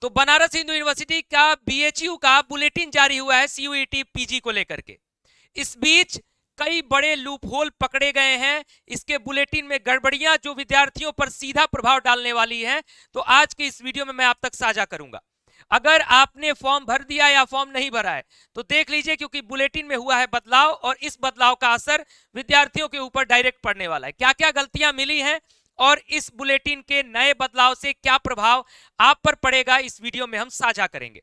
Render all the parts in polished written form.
तो बनारस हिंदू यूनिवर्सिटी का बीएचयू का बुलेटिन जारी हुआ है सीयूईटी पीजी को लेकर के। इस बीच कई बड़े लूपहोल पकड़े गए हैं, इसके बुलेटिन में गड़बड़ियां जो विद्यार्थियों पर सीधा प्रभाव डालने वाली हैं, तो आज के इस वीडियो में मैं आप तक साझा करूंगा। अगर आपने फॉर्म भर दिया या फॉर्म नहीं भरा है तो देख लीजिए, क्योंकि बुलेटिन में हुआ है बदलाव और इस बदलाव का असर विद्यार्थियों के ऊपर डायरेक्ट पड़ने वाला है। क्या क्या गलतियां मिली हैं और इस बुलेटिन के नए बदलाव से क्या प्रभाव आप पर पड़ेगा, इस वीडियो में हम साझा करेंगे।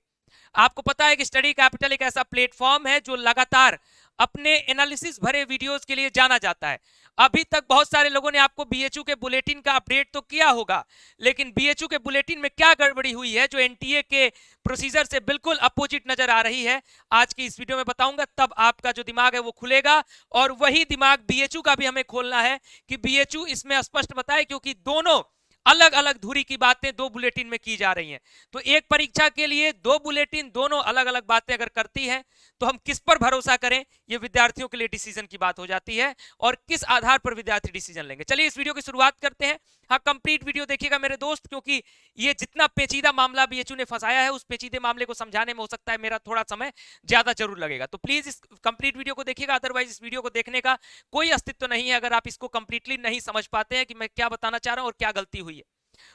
आपको पता है कि स्टडी कैपिटल एक ऐसा प्लेटफॉर्म है जो लगातार अपने एनालिसिस भरे वीडियोस के लिए जाना जाता है। अभी तक बहुत सारे लोगों ने आपको बीएचयू के बुलेटिन का अपडेट तो किया होगा, लेकिन बीएचयू के बुलेटिन में क्या गड़बड़ी हुई है जो एनटीए के प्रोसीजर से बिल्कुल अपोजिट नजर आ रही है, आज की इस वीडियो में बताऊंगा। तब आपका जो दिमाग है वो खुलेगा और वही दिमाग बीएचयू का भी हमें खोलना है कि बीएचयू इसमें स्पष्ट बताए, क्योंकि दोनों अलग अलग धुरी की बातें दो बुलेटिन में की जा रही हैं। तो एक परीक्षा के लिए दो बुलेटिन दोनों अलग अलग बातें अगर करती हैं तो हम किस पर भरोसा करें, ये विद्यार्थियों के लिए डिसीजन की बात हो जाती है और किस आधार पर विद्यार्थी डिसीजन लेंगे। चलिए इस वीडियो की शुरुआत करते हैं। हाँ, कंप्लीट वीडियो देखिएगा मेरे दोस्त, क्योंकि ये जितना पेचीदा मामला बीएचयू ने फंसाया है उस पेचीदे मामले को समझाने में हो सकता है मेरा थोड़ा समय ज्यादा जरूर लगेगा। तो प्लीज इस कंप्लीट वीडियो को देखिएगा, अदरवाइज इस वीडियो को देखने का कोई अस्तित्व नहीं है अगर आप इसको कंप्लीटली नहीं समझ पाते हैं कि मैं क्या बताना चाह रहा हूं और क्या गलती हुई है।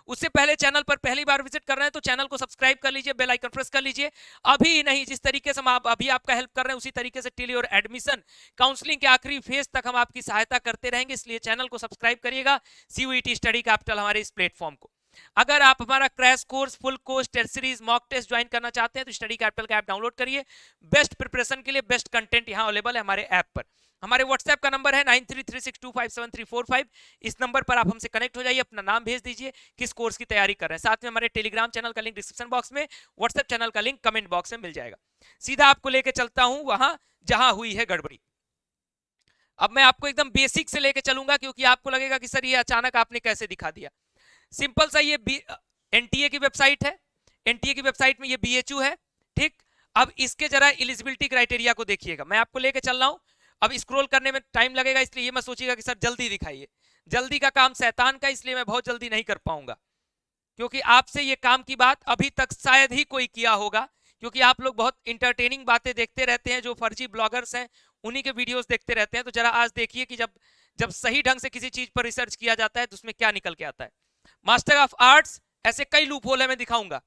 उससे पहले चैनल पर पहली बार विजिट कर रहे हैं तो चैनल को सब्सक्राइब कर लीजिए, बेल आइकन प्रेस कर लीजिए। अभी नहीं, जिस तरीके से हम अभी आपका हेल्प कर रहे हैं उसी तरीके से टिल योर एडमिशन काउंसलिंग के आखिरी फेज तक हम आपकी सहायता करते रहेंगे, इसलिए चैनल को सब्सक्राइब करिएगा, सीयूईटी स्टडी कैपिटल हमारे इस प्लेटफॉर्म को। अगर आप हमारा crash course, full course, test series, mock test join करना चाहते हैं तो स्टडी कैपिटल का ऐप डाउनलोड करिए। बेस्ट प्रिपरेशन के लिए बेस्ट कंटेंट यहां अवेलेबल है हमारे ऐप पर। हमारे व्हाट्सएप का नंबर है 9336257345। इस नंबर पर आप हमसे कनेक्ट हो जाइए, अपना नाम भेज दीजिए, किस कोर्स की तैयारी कर रहे हैं। साथ में हमारे टेलीग्राम चैनल का लिंक डिस्क्रिप्शन बॉक्स में, व्हाट्सएप चैनल का लिंक कमेंट बॉक्स में मिल जाएगा। सीधा आपको लेके चलता हूं वहां जहां हुई है गड़बड़ी। अब मैं आपको एकदम बेसिक से लेके चलूंगा, क्योंकि आपको लगेगा कि सर ये अचानक आपने कैसे दिखा दिया। सिंपल सा, ये एनटीए की वेबसाइट है, एनटीए की वेबसाइट में ये बीएचयू है, ठीक। अब इसके जरा एलिजिबिलिटी क्राइटेरिया को देखिएगा, मैं आपको लेके चल रहा हूं। अब स्क्रॉल करने में टाइम लगेगा, इसलिए ये मत सोचिएगा कि सर जल्दी दिखाइए। जल्दी का काम शैतान का, इसलिए मैं बहुत जल्दी नहीं कर पाऊंगा, क्योंकि आपसे ये काम की बात अभी तक शायद ही कोई किया होगा, क्योंकि आप लोग बहुत इंटरटेनिंग बातें देखते रहते हैं, जो फर्जी ब्लॉगर्स हैं उन्हीं के वीडियोस देखते रहते हैं। तो जरा आज देखिए कि जब सही ढंग से किसी चीज पर रिसर्च किया जाता है तो उसमें क्या निकल के आता है। मास्टर ऑफ आर्ट्स, ऐसे कई लूप होल है, मैं दिखाऊंगा।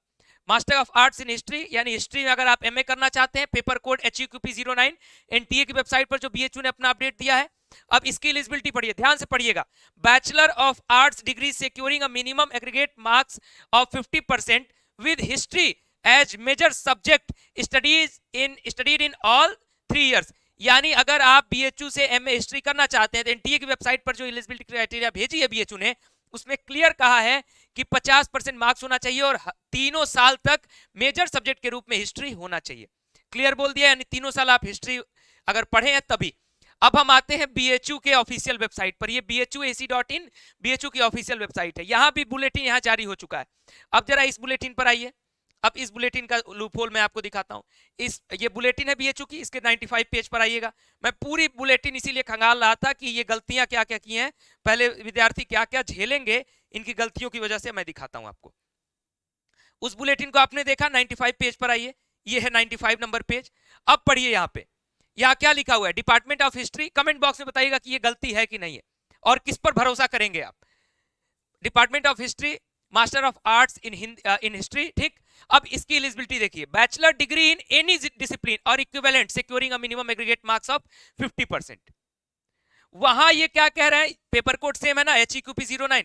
Master of arts in history, यानी हिस्ट्री में अगर आप एमए करना चाहते हैं, पेपर कोड HEQP09 एनटीए की वेबसाइट पर जो बीएचयू ने अपना अपडेट दिया है। अब इसकी एलिजिबिलिटी पढ़िए, ध्यान से पढ़िएगा। Bachelor of arts degree securing a minimum aggregate marks of 50% with history as major subject studied in all 3 years. यानी अगर आप बीएचयू से एमए हिस्ट्री करना चाहते हैं तो एनटीए की वेबसाइट पर जो एलिजिबिलिटी क्राइटेरिया भेजी है बीएचयू ने, उसमें क्लियर कहा है कि 50% मार्क्स होना चाहिए और 3 साल तक मेजर सब्जेक्ट के रूप में हिस्ट्री होना चाहिए। क्लियर बोल दिया, यानी 3 साल आप हिस्ट्री अगर पढ़े हैं तभी। अब हम आते हैं बीएचयू के ऑफिशियल वेबसाइट पर, ये bhuac.in बीएचयू की ऑफिशियल वेबसाइट है। यहां भी बुलेटिन यहां जारी हो चुका है। अब जरा इस बुलेटिन पर आइए। अब इस बुलेटिन का लूपहोल मैं आपको दिखाता हूं। ये बुलेटिन है बीएचयू की, इसके 95 पेज पर आइएगा। मैं पूरी बुलेटिन इसीलिए खंगाल रहा था कि ये गलतियां क्या क्या की हैं, पहले विद्यार्थी क्या क्या झेलेंगे इनकी गलतियों की वजह से, मैं दिखाता हूं आपको। उस बुलेटिन को आपने देखा, 95 पेज पर आइए, ये है 95 नंबर पेज। अब पढ़िए यहाँ पे, यहाँ क्या लिखा हुआ है, department of history. Comment box में बताइएगा कि ये गलती है कि नहीं है और किस पर भरोसा करेंगे आप। Department of history, master of arts in history, ठीक। अब इसकी एलिजिबिलिटी देखिए, bachelor degree in any discipline और equivalent securing a minimum aggregate marks of 50%। वहां ये क्या कह रहे हैं, पेपर कोड सेम है ना, HEQP09।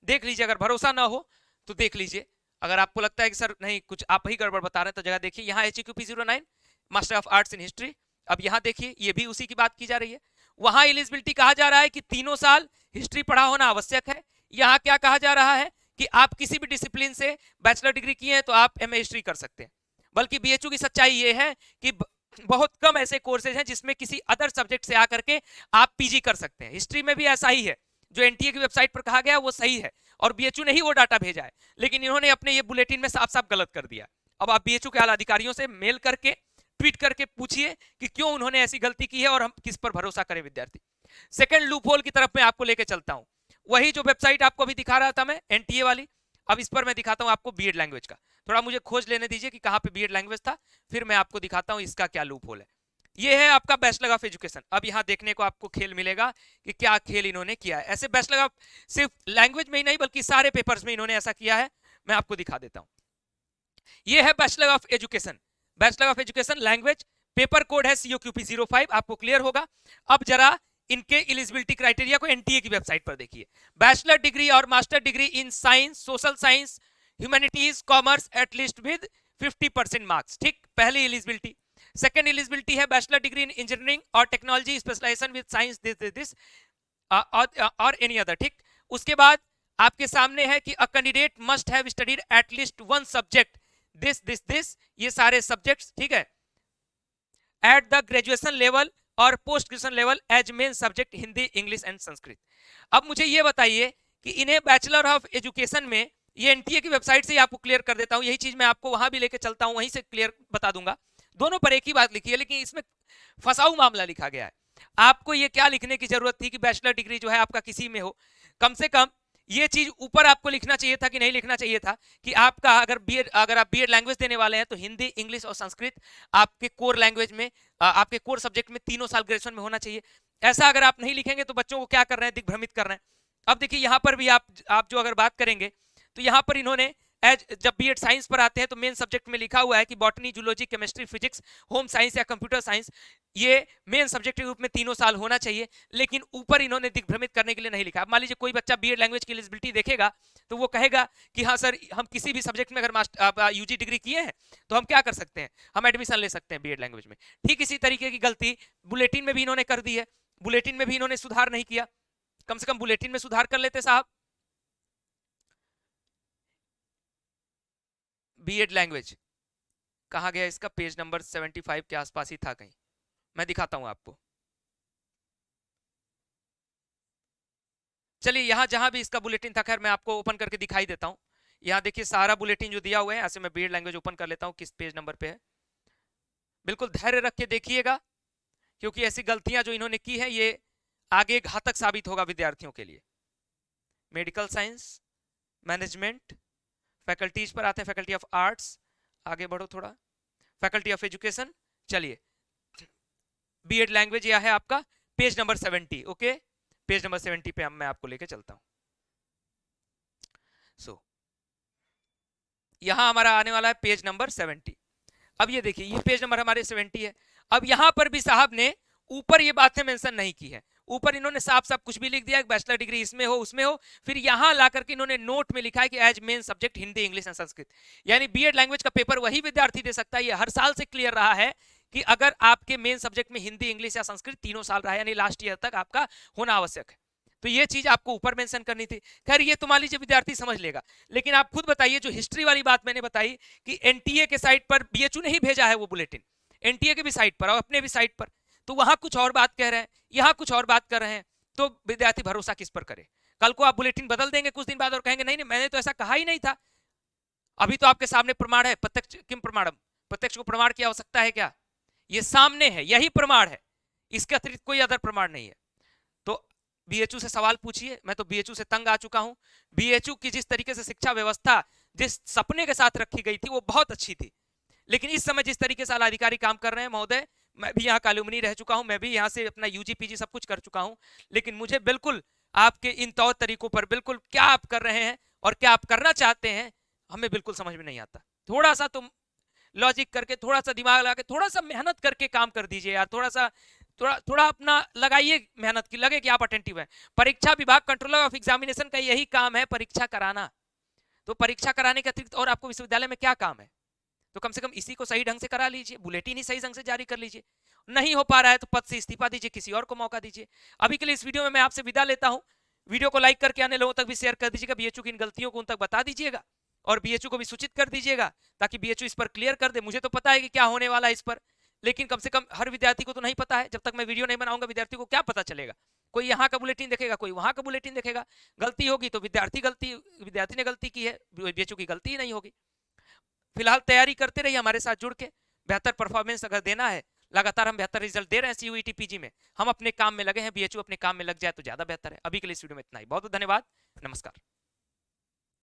देख लीजिए, अगर भरोसा ना हो तो देख लीजिए। अगर आपको लगता है कि सर नहीं कुछ आप ही गड़बड़ बता रहे हैं तो जगह देखिए, यहाँ HEQP09 master of arts in history. अब यहाँ देखिए, ये भी उसी की बात की जा रही है। वहां एलिजिबिलिटी कहा जा रहा है कि 3 साल हिस्ट्री पढ़ा होना आवश्यक है। यहाँ क्या कहा जा रहा है कि आप किसी भी डिसिप्लिन से बैचलर डिग्री किए हैं तो आप एमए हिस्ट्री कर सकते हैं। बल्कि बीएचयू की सच्चाई ये है कि बहुत कम ऐसे कोर्सेज हैं जिसमें किसी अदर सब्जेक्ट से आकर के आप पीजी कर सकते हैं। हिस्ट्री में भी ऐसा ही है, जो एनटीए की वेबसाइट पर कहा गया वो सही है और बीएचयू ने ही वो डाटा भेजा है, लेकिन इन्होंने अपने ये बुलेटिन में साफ साफ गलत कर दिया। अब आप बीएचयू के आला अधिकारियों से मेल करके, ट्वीट करके पूछिए कि क्यों उन्होंने ऐसी गलती की है और हम किस पर भरोसा करें विद्यार्थी। सेकंड लूपहोल की तरफ मैं आपको लेके चलता हूं, वही जो वेबसाइट आपको अभी दिखा रहा था मैं, एनटीए वाली। अब इस पर मैं दिखाता हूं आपको बीएड लैंग्वेज का। थोड़ा मुझे खोज लेने दीजिए कि कहाँ पे बीएड लैंग्वेज था, फिर मैं आपको दिखाता हूँ इसका क्या लूप होल है। ये है आपका बैचलर ऑफ एजुकेशन। अब यहाँ देखने को आपको खेल मिलेगा कि क्या खेल इन्होंने किया है। ऐसे बैचलर ऑफ सिर्फ लैंग्वेज में ही नहीं बल्कि सारे पेपर्स में इन्होंने ऐसा किया है। मैं आपको दिखा देता हूँ। ये है bachelor of education, bachelor of education language, paper code है COQP 05, आपको क्लियर होगा। अब जरा इनके एलिजिबिलिटी क्राइटेरिया को एनटीए की वेबसाइट पर देखिए। बैचलर डिग्री और master degree in science, social science, humanities, commerce at least with 50% marks, ठीक, पहली एलिजिबिलिटी। सेकंड एलिजिबिलिटी है बैचलर डिग्री इन इंजीनियरिंग और technology specialisation with science this और एनी अदर, ठीक। उसके बाद आपके सामने है कि a candidate must have studied at least one subject this, ये सारे सब्जेक्ट्स, ठीक है, एट द ग्रेजुएशन लेवल और post graduation level as main subject Hindi, English and Sanskrit. अब मुझे ये बताइए कि इन्हें बैचलर ऑफ एजुकेशन में, ये एनटीए की वेबसाइट से ही आपको क्लियर कर देता हूं, यही चीज मैं आपको वहां भी लेके चलता हूं, वहीं से क्लियर बता दूंगा। दोनों पर एक ही बात लिखी है, लेकिन इसमें फंसाऊ मामला लिखा गया है। आपको ये क्या लिखने की जरूरत थी कि बैचलर डिग्री जो है आपका किसी में हो? कम से कम ये चीज ऊपर आपको लिखना चाहिए था कि नहीं लिखना चाहिए था कि आपका अगर आप बीएड लैंग्वेज देने वाले हैं तो हिंदी, इंग्लिश और संस्कृत आपके कोर लैंग्वेज में, आपके कोर सब्जेक्ट में 3 साल ग्रेजुएशन में होना चाहिए। ऐसा अगर आप नहीं लिखेंगे तो बच्चों को क्या कर रहे हैं, दिग्भ्रमित कर रहे हैं। अब देखिए यहाँ पर भी आप जो अगर बात करेंगे तो यहाँ पर इन्होंने जब बीएड साइंस पर आते हैं तो मेन सब्जेक्ट में लिखा हुआ है कि botany, zoology, chemistry, physics, home science या कंप्यूटर साइंस, ये मेन सब्जेक्ट के रूप में 3 साल होना चाहिए। लेकिन ऊपर इन्होंने दिग्भ्रमित करने के लिए नहीं लिखा। अब मान लीजिए कोई बच्चा बीएड लैंग्वेज की एलिजिबिलिटी देखेगा तो वो कहेगा कि हाँ सर, हम किसी भी सब्जेक्ट में अगर यूजी डिग्री किए हैं तो हम क्या कर सकते हैं, हम एडमिशन ले सकते हैं बीएड लैंग्वेज में। ठीक इसी तरीके की गलती बुलेटिन में भी इन्होंने कर दी है। बुलेटिन में भी इन्होंने सुधार नहीं किया, कम से कम बुलेटिन में सुधार कर लेते साहब। बीएड लैंग्वेज कहाँ गया इसका, पेज नंबर 75 के आसपास ही था कहीं, मैं दिखाता हूं आपको। चलिए यहां जहां भी इसका बुलेटिन था, खैर मैं आपको ओपन करके दिखाई देता हूं। यहां देखिए सारा बुलेटिन जो दिया हुआ है, ऐसे मैं बीएड लैंग्वेज ओपन कर लेता हूं, किस पेज नंबर पे है। बिल्कुल धैर्य रख के देखिएगा, क्योंकि ऐसी गलतियां जो इन्होंने की है ये आगे घातक साबित होगा विद्यार्थियों के लिए। मेडिकल साइंस, मैनेजमेंट, फैकल्टीज पर आते हैं, फैकल्टी ऑफ आर्ट्स, आगे बढ़ो थोड़ा, फैकल्टी ऑफ एजुकेशन। चलिए बीएड लैंग्वेज यह है आपका page number 70, okay, page number 70 पे मैं आपको लेके चलता हूं। यहां हमारा आने वाला है पेज नंबर 70। अब ये देखिए ये पेज नंबर हमारे 70 है। अब यहां पर भी साहब ने ऊपर ये बातें मेंशन नहीं की है, ऊपर इन्होंने साफ साफ कुछ भी लिख दिया, बैचलर डिग्री इसमें हो उसमें हो, फिर यहां ला करके इन्होंने नोट में लिखा है कि as main subject Hindi, English and Sanskrit. यानी बीएड लैंग्वेज का पेपर वही विद्यार्थी दे सकता है। ये हर साल से क्लियर रहा है कि अगर आपके मेन सब्जेक्ट में हिंदी, इंग्लिश या संस्कृत 3 साल रहा है, यानी लास्ट ईयर तक आपका होना आवश्यक है। तो ये चीज आपको ऊपर मेंशन करनी थी। खैर ये तो मान लीजिए विद्यार्थी समझ लेगा, लेकिन आप खुद बताइए, जो हिस्ट्री वाली बात मैंने बताई कि एनटीए के साइट पर बीएचयू ने ही भेजा है वो बुलेटिन, एनटीए के भी साइट पर और अपने भी साइट पर, तो वहां कुछ और बात कह रहे हैं, यहां कुछ और बात कर रहे हैं, तो विद्यार्थी भरोसा किस पर करे? कल को आप बुलेटिन बदल देंगे कुछ दिन बाद और कहेंगे नहीं नहीं मैंने तो ऐसा कहा ही नहीं था। अभी तो आपके सामने प्रमाण है, प्रत्यक्ष किम प्रमाणम, प्रत्यक्ष को प्रमाण की आवश्यकता है क्या? ये सामने है, यही प्रमाण है, इसके अतिरिक्त कोई अदर प्रमाण नहीं है। तो बीएचयू से सवाल पूछिए, मैं तो बीएचयू से तंग आ चुका हूं। बीएचयू की जिस तरीके से शिक्षा व्यवस्था जिस सपने के साथ रखी गई थी वो बहुत अच्छी थी, लेकिन इस समय जिस तरीके से अधिकारी काम कर रहे हैं महोदय, मैं भी यहाँ का एलुमनी रह चुका हूं, मैं भी यहाँ से अपना यूजी पीजी सब कुछ कर चुका हूं, लेकिन मुझे बिल्कुल आपके इन तौर तरीकों पर बिल्कुल क्या आप कर रहे हैं और क्या आप करना चाहते हैं हमें बिल्कुल समझ में नहीं आता। थोड़ा सा तुम लॉजिक करके, थोड़ा सा दिमाग लगा के, थोड़ा सा मेहनत करके काम कर दीजिए यार, थोड़ा अपना लगाइए मेहनत की, लगे कि आप अटेंटिव हैं। परीक्षा विभाग, कंट्रोलर ऑफ एग्जामिनेशन का यही काम है परीक्षा कराना, तो परीक्षा कराने के अतिरिक्त और आपको विश्वविद्यालय में क्या काम है? तो कम से कम इसी को सही ढंग से करा लीजिए, बुलेटिन ही सही ढंग से जारी कर लीजिए। नहीं हो पा रहा है तो पद से इस्तीफा दीजिए, किसी और को मौका दीजिए। अभी के लिए इस वीडियो में मैं आपसे विदा लेता हूं। वीडियो को लाइक करके अन्य लोगों तक भी शेयर कर दीजिएगा, बीएचयू की इन गलतियों को उन तक बता दीजिएगा और बीएचयू को भी सूचित कर दीजिएगा ताकि बीएचयू इस पर क्लियर कर दे। मुझे तो पता है कि क्या होने वाला है इस पर, लेकिन कम से कम हर विद्यार्थी को तो नहीं पता है। जब तक मैं वीडियो नहीं बनाऊंगा विद्यार्थी को क्या पता चलेगा? कोई यहाँ का बुलेटिन देखेगा, कोई वहां का बुलेटिन देखेगा, गलती होगी तो विद्यार्थी ने गलती की है, बीएचयू की गलती ही नहीं होगी। फिलहाल तैयारी करते रहिए हमारे साथ जुड़ के, बेहतर परफॉर्मेंस अगर देना है, लगातार हम बेहतर रिजल्ट दे रहे हैं सीयूईटी पीजी में, हम अपने काम में लगे हैं, बीएचयू अपने काम में लग जाए तो ज्यादा बेहतर है। अभी के लिए इस वीडियो में इतना ही, बहुत बहुत धन्यवाद, नमस्कार।